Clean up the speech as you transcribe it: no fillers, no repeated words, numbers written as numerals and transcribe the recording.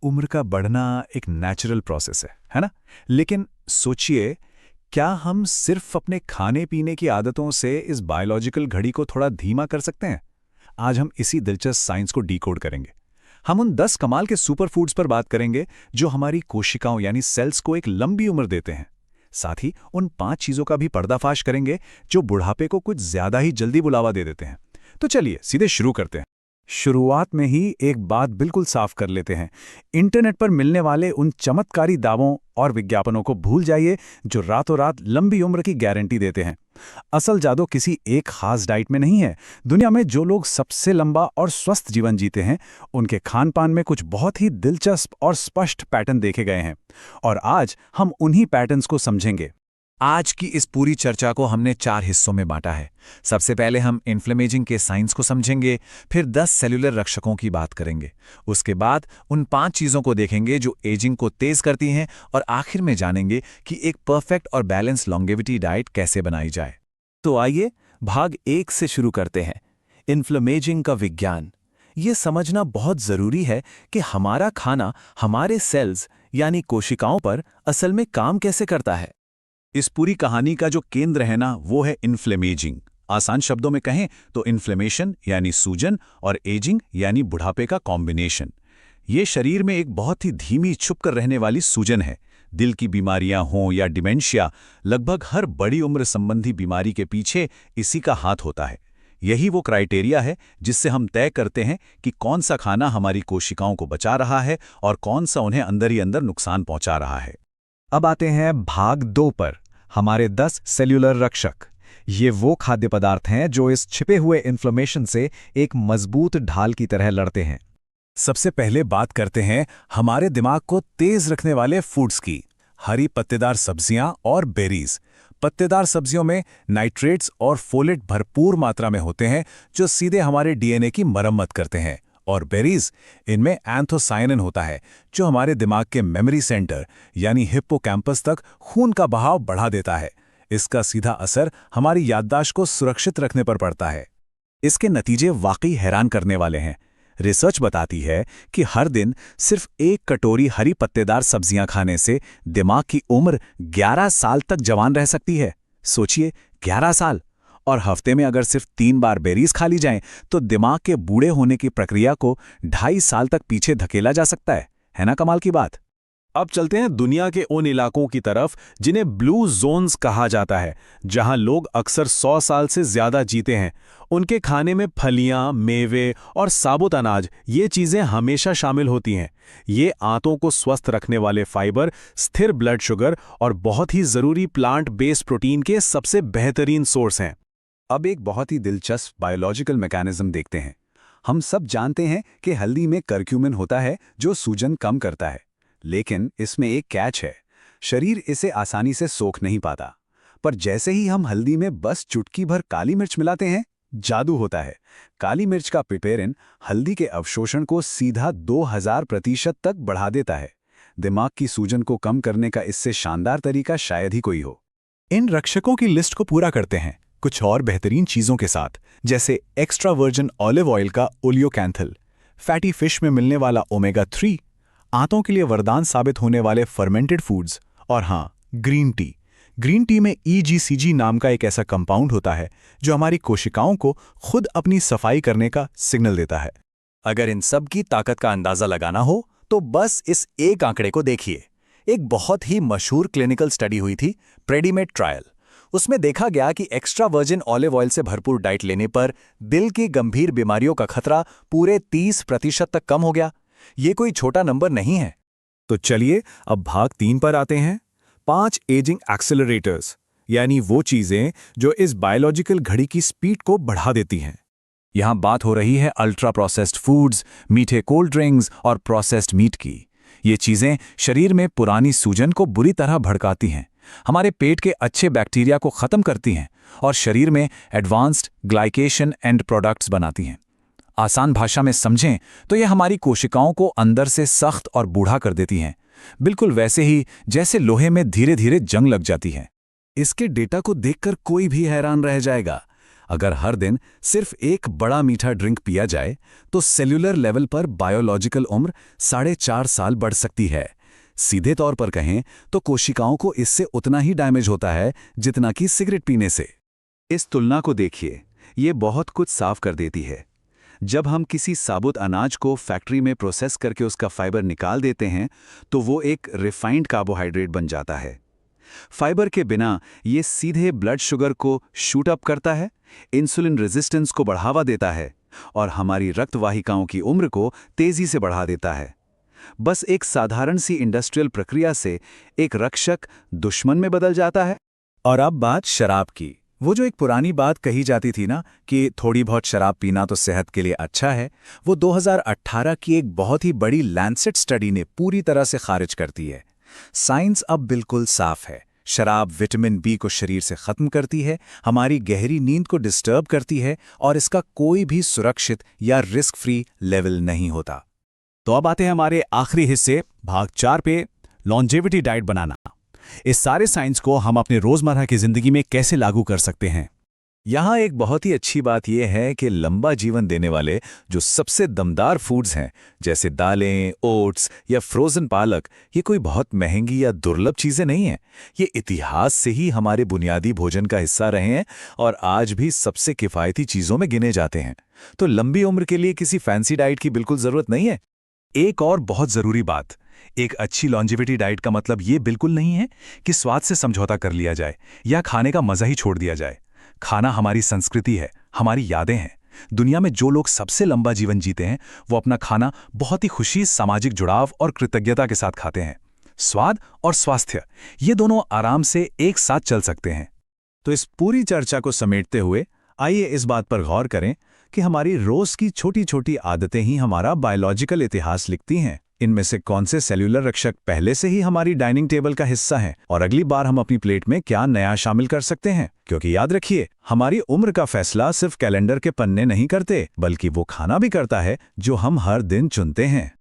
उम्र का बढ़ना एक नेचुरल प्रोसेस है ना? लेकिन सोचिए, क्या हम सिर्फ अपने खाने पीने की आदतों से इस बायोलॉजिकल घड़ी को थोड़ा धीमा कर सकते हैं? आज हम इसी दिलचस्प साइंस को डिकोड करेंगे। हम उन 10 कमाल के सुपर फूड्स पर बात करेंगे जो हमारी कोशिकाओं यानी सेल्स को एक लंबी उम्र देते हैं। साथ ही उन 5 चीजों का भी पर्दाफाश करेंगे जो बुढ़ापे को कुछ ज्यादा ही जल्दी बुलावा दे देते हैं। तो चलिए सीधे शुरू करते हैं। शुरुआत में ही एक बात बिल्कुल साफ कर लेते हैं। इंटरनेट पर मिलने वाले उन चमत्कारी दावों और विज्ञापनों को भूल जाइए जो रातों रात लंबी उम्र की गारंटी देते हैं। असल जादू किसी एक खास डाइट में नहीं है। दुनिया में जो लोग सबसे लंबा और स्वस्थ जीवन जीते हैं, उनके खान पान में कुछ बहुत ही दिलचस्प और स्पष्ट पैटर्न देखे गए हैं। और आज हम उन्हीं पैटर्न्स को समझेंगे। आज की इस पूरी चर्चा को हमने 4 हिस्सों में बांटा है। सबसे पहले हम इन्फ्लेमेजिंग के साइंस को समझेंगे, फिर 10 सेल्यूलर रक्षकों की बात करेंगे। उसके बाद उन 5 चीज़ों को देखेंगे जो एजिंग को तेज करती हैं, और आखिर में जानेंगे कि एक परफेक्ट और बैलेंस लॉन्गेविटी डाइट कैसे बनाई जाए। तो आइए भाग 1 से शुरू करते हैं, इन्फ्लेमेजिंग का विज्ञान। ये समझना बहुत ज़रूरी है कि हमारा खाना हमारे सेल्स यानी कोशिकाओं पर असल में काम कैसे करता है। इस पूरी कहानी का जो केंद्र है ना, वो है इन्फ्लेमेजिंग। आसान शब्दों में कहें तो इन्फ्लेमेशन यानी सूजन और एजिंग यानी बुढ़ापे का कॉम्बिनेशन। ये शरीर में एक बहुत ही धीमी छुपकर रहने वाली सूजन है। दिल की बीमारियां हों या डिमेंशिया, लगभग हर बड़ी उम्र संबंधी बीमारी के पीछे इसी का हाथ होता है। यही वो क्राइटेरिया है जिससे हम तय करते हैं कि कौन सा खाना हमारी कोशिकाओं को बचा रहा है और कौन सा उन्हें अंदर ही अंदर नुकसान पहुंचा रहा है। अब आते हैं भाग 2 पर, हमारे 10 सेल्यूलर रक्षक। ये वो खाद्य पदार्थ हैं जो इस छिपे हुए इन्फ्लेमेशन से एक मजबूत ढाल की तरह लड़ते हैं। सबसे पहले बात करते हैं हमारे दिमाग को तेज रखने वाले फूड्स की। हरी पत्तेदार सब्जियां और बेरीज। पत्तेदार सब्जियों में नाइट्रेट्स और फोलेट भरपूर मात्रा में होते हैं जो सीधे हमारे डीएनए की मरम्मत करते हैं। और बेरीज, इनमें एंथोसायनिन होता है जो हमारे दिमाग के मेमोरी सेंटर यानी हिप्पोकैम्पस तक खून का बहाव बढ़ा देता है। इसका सीधा असर हमारी याददाश्त को सुरक्षित रखने पर पड़ता है। इसके नतीजे वाकई हैरान करने वाले हैं। रिसर्च बताती है कि हर दिन सिर्फ 1 कटोरी हरी पत्तेदार सब्जियां खाने से दिमाग की उम्र 11 साल तक जवान रह सकती है। सोचिए, 11 साल! और हफ्ते में अगर सिर्फ 3 बार बेरीज खा ली जाएं तो दिमाग के बूढ़े होने की प्रक्रिया को 2.5 साल तक पीछे धकेला जा सकता है ना कमाल की बात। अब चलते हैं दुनिया के उन इलाकों की तरफ जिन्हें ब्लू जोन्स कहा जाता है, जहां लोग अक्सर 100 साल से ज्यादा जीते हैं। उनके खाने में फलियां, मेवे और साबुत अनाज, ये चीजें हमेशा शामिल होती हैं। ये आंतों को स्वस्थ रखने वाले फाइबर, स्थिर ब्लड शुगर और बहुत ही जरूरी प्लांट बेस्ड प्रोटीन के सबसे बेहतरीन सोर्स हैं। अब एक बहुत ही दिलचस्प बायोलॉजिकल मैकेनिज्म देखते हैं। हम सब जानते हैं कि हल्दी में करक्यूमिन होता है जो सूजन कम करता है, लेकिन इसमें एक कैच है। शरीर इसे आसानी से सोख नहीं पाता। पर जैसे ही हम हल्दी में बस चुटकी भर काली मिर्च मिलाते हैं, जादू होता है। काली मिर्च का पिपेरिन हल्दी के अवशोषण को सीधा 2000% तक बढ़ा देता है। दिमाग की सूजन को कम करने का इससे शानदार तरीका शायद ही कोई हो। इन रक्षकों की लिस्ट को पूरा करते हैं कुछ और बेहतरीन चीजों के साथ, जैसे एक्स्ट्रा वर्जिन ऑलिव ऑयल का ओलियोकैंथल, फैटी फिश में मिलने वाला ओमेगा 3, आंतों के लिए वरदान साबित होने वाले फर्मेंटेड फूड्स, और हाँ, ग्रीन टी। ग्रीन टी में EGCG नाम का एक ऐसा कंपाउंड होता है जो हमारी कोशिकाओं को खुद अपनी सफाई करने का सिग्नल देता है। अगर इन सब की ताकत का अंदाजा लगाना हो तो बस इस एक आंकड़े को देखिए। एक बहुत ही मशहूर क्लिनिकल स्टडी हुई थी, प्रेडिमेट ट्रायल। उसमें देखा गया कि एक्स्ट्रा वर्जिन ऑलिव ऑयल से भरपूर डाइट लेने पर दिल की गंभीर बीमारियों का खतरा पूरे 30% तक कम हो गया। ये कोई छोटा नंबर नहीं है। तो चलिए अब भाग 3 पर आते हैं, 5 एजिंग एक्सेलरेटर्स, यानी वो चीजें जो इस बायोलॉजिकल घड़ी की स्पीड को बढ़ा देती हैं। यहां बात हो रही है अल्ट्रा प्रोसेस्ड फूड्स, मीठे कोल्ड ड्रिंक्स और प्रोसेस्ड मीट की। ये चीजें शरीर में पुरानी सूजन को बुरी तरह भड़काती हैं, हमारे पेट के अच्छे बैक्टीरिया को खत्म करती हैं और शरीर में एडवांस्ड ग्लाइकेशन एंड प्रोडक्ट्स बनाती हैं। आसान भाषा में समझें तो ये हमारी कोशिकाओं को अंदर से सख्त और बूढ़ा कर देती हैं, बिल्कुल वैसे ही जैसे लोहे में धीरे धीरे जंग लग जाती है। इसके डेटा को देखकर कोई भी हैरान रह जाएगा। अगर हर दिन सिर्फ एक बड़ा मीठा ड्रिंक पिया जाए तो सेल्यूलर लेवल पर बायोलॉजिकल उम्र 4.5 साल बढ़ सकती है। सीधे तौर पर कहें तो कोशिकाओं को इससे उतना ही डैमेज होता है जितना कि सिगरेट पीने से। इस तुलना को देखिए, ये बहुत कुछ साफ कर देती है। जब हम किसी साबुत अनाज को फैक्ट्री में प्रोसेस करके उसका फाइबर निकाल देते हैं तो वो एक रिफाइंड कार्बोहाइड्रेट बन जाता है। फाइबर के बिना ये सीधे ब्लड शुगर को शूट अप करता है, इंसुलिन रेजिस्टेंस को बढ़ावा देता है और हमारी रक्त वाहिकाओं की उम्र को तेजी से बढ़ा देता है। बस एक साधारण सी इंडस्ट्रियल प्रक्रिया से एक रक्षक दुश्मन में बदल जाता है। और अब बात शराब की। वो जो एक पुरानी बात कही जाती थी ना कि थोड़ी बहुत शराब पीना तो सेहत के लिए अच्छा है, वो 2018 की एक बहुत ही बड़ी लैंसेट स्टडी ने पूरी तरह से खारिज करती है। साइंस अब बिल्कुल साफ है। शराब विटामिन बी को शरीर से खत्म करती है, हमारी गहरी नींद को डिस्टर्ब करती है और इसका कोई भी सुरक्षित या रिस्क फ्री लेवल नहीं होता। तो अब आते हैं हमारे आखिरी हिस्से, भाग 4 पे, लॉन्जेविटी डाइट बनाना। इस सारे साइंस को हम अपने रोजमर्रा की जिंदगी में कैसे लागू कर सकते हैं। यहाँ एक बहुत ही अच्छी बात यह है कि लंबा जीवन देने वाले जो सबसे दमदार फूड्स हैं, जैसे दालें, ओट्स या फ्रोजन पालक, ये कोई बहुत महंगी या दुर्लभ चीज़ें नहीं हैं। ये इतिहास से ही हमारे बुनियादी भोजन का हिस्सा रहे हैं और आज भी सबसे किफ़ायती चीज़ों में गिने जाते हैं। तो लंबी उम्र के लिए किसी फैंसी डाइट की बिल्कुल ज़रूरत नहीं है। एक और बहुत ज़रूरी बात, एक अच्छी लॉन्जेविटी डाइट का मतलब ये बिल्कुल नहीं है कि स्वाद से समझौता कर लिया जाए या खाने का मज़ा ही छोड़ दिया जाए। खाना हमारी संस्कृति है, हमारी यादें हैं। दुनिया में जो लोग सबसे लंबा जीवन जीते हैं वो अपना खाना बहुत ही खुशी, सामाजिक जुड़ाव और कृतज्ञता के साथ खाते हैं। स्वाद और स्वास्थ्य, ये दोनों आराम से एक साथ चल सकते हैं। तो इस पूरी चर्चा को समेटते हुए आइए इस बात पर गौर करें कि हमारी रोज की छोटी छोटी आदतें ही हमारा बायोलॉजिकल इतिहास लिखती हैं। इनमें से कौन से सेल्यूलर रक्षक पहले से ही हमारी डाइनिंग टेबल का हिस्सा हैं और अगली बार हम अपनी प्लेट में क्या नया शामिल कर सकते हैं। क्योंकि याद रखिए, हमारी उम्र का फैसला सिर्फ कैलेंडर के पन्ने नहीं करते, बल्कि वो खाना भी करता है जो हम हर दिन चुनते हैं।